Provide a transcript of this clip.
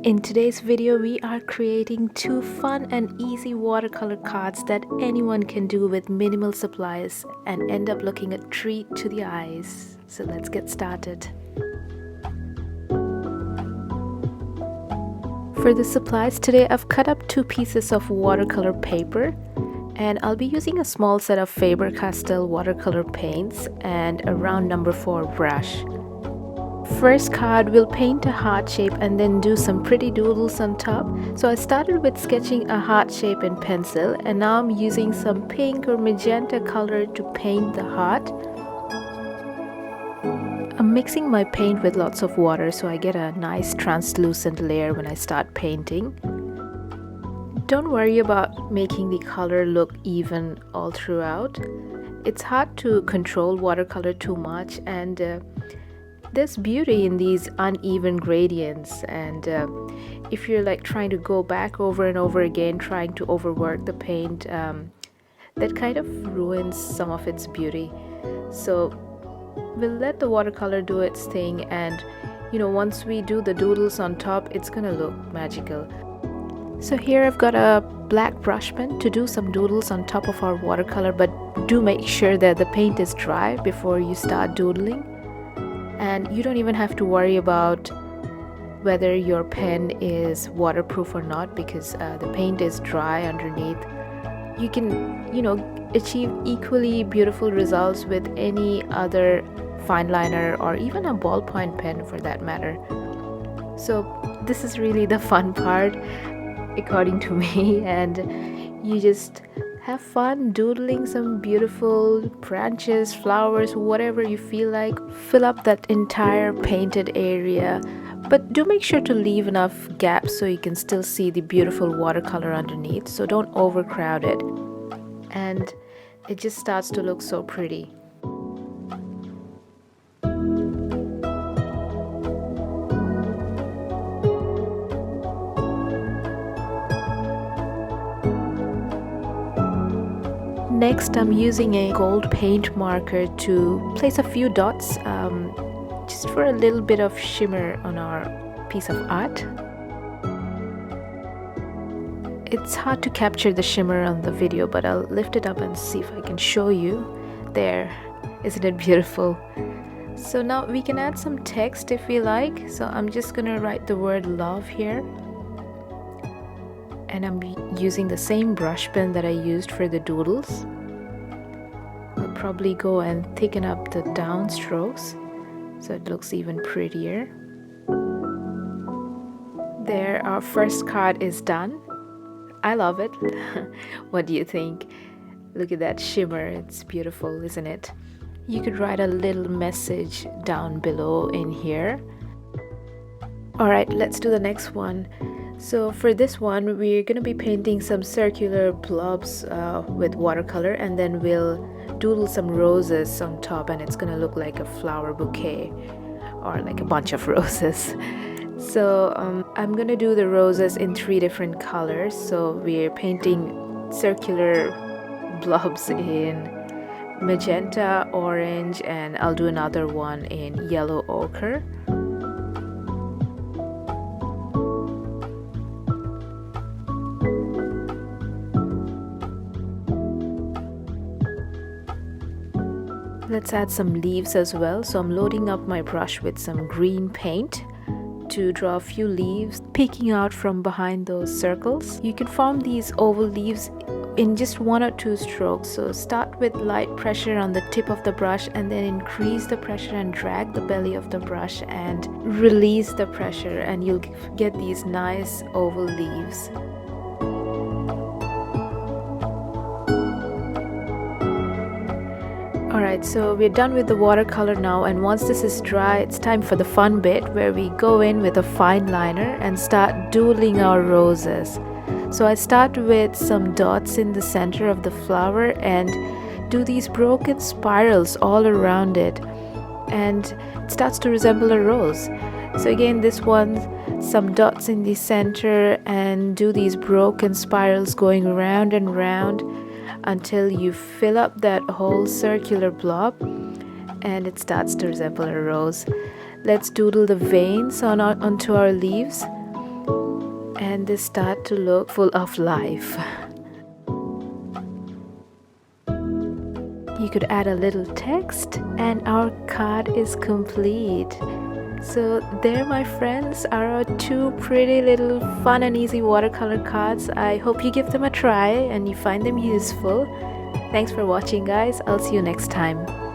In today's video, we are creating 2 fun and easy watercolor cards that anyone can do with minimal supplies and end up looking a treat to the eyes. So let's get started. For the supplies today, I've cut up 2 pieces of watercolor paper, and I'll be using a small set of Faber-Castell watercolor paints and a round number 4 brush. First card, we'll paint a heart shape and then do some pretty doodles on top. So I started with sketching a heart shape in pencil, and now I'm using some pink or magenta color to paint the heart. I'm mixing my paint with lots of water so I get a nice translucent layer when I start painting. Don't worry about making the color look even all throughout. It's hard to control watercolor too much, and there's beauty in these uneven gradients, and if you're like trying to go back over and over again trying to overwork the paint, that kind of ruins some of its beauty. So we'll let the watercolor do its thing, and once we do the doodles on top, it's gonna look magical. So here I've got a black brush pen to do some doodles on top of our watercolor, but do make sure that the paint is dry before you start doodling. And you don't even have to worry about whether your pen is waterproof or not, because the paint is dry underneath. You can, achieve equally beautiful results with any other fine liner or even a ballpoint pen for that matter. So this is really the fun part, according to me, and you just have fun doodling some beautiful branches, flowers, whatever you feel like. Fill up that entire painted area, but do make sure to leave enough gaps so you can still see the beautiful watercolor underneath. So don't overcrowd it, and it just starts to look so pretty. Next, I'm using a gold paint marker to place a few dots, just for a little bit of shimmer on our piece of art. It's hard to capture the shimmer on the video, but I'll lift it up and see if I can show you. There, isn't it beautiful? So now we can add some text if we like. So I'm just gonna write the word love here. And I'm using the same brush pen that I used for the doodles. I'll probably go and thicken up the down strokes so it looks even prettier. There, our first card is done. I love it. What do you think? Look at that shimmer. It's beautiful, isn't it? You could write a little message down below in here. Alright, let's do the next one. So for this one, we're going to be painting some circular blobs with watercolor, and then we'll doodle some roses on top, and it's going to look like a flower bouquet or like a bunch of roses. So I'm going to do the roses in 3 different colors. So we're painting circular blobs in magenta, orange, and I'll do another one in yellow ochre. Let's add some leaves as well. So I'm loading up my brush with some green paint to draw a few leaves peeking out from behind those circles. You can form these oval leaves in just 1 or 2 strokes. So start with light pressure on the tip of the brush, and then increase the pressure and drag the belly of the brush and release the pressure, and you'll get these nice oval leaves. Alright, so we're done with the watercolor now, and once this is dry, it's time for the fun bit where we go in with a fine liner and start doodling our roses. So I start with some dots in the center of the flower and do these broken spirals all around it, and it starts to resemble a rose. So again, this one, some dots in the center, and do these broken spirals going round and round until you fill up that whole circular blob, and it starts to resemble a rose. Let's doodle the veins onto our leaves. and they start to look full of life. You could add a little text and our card is complete. So there, my friends, are our two pretty little fun and easy watercolor cards. I hope you give them a try and you find them useful. Thanks for watching, guys. I'll see you next time.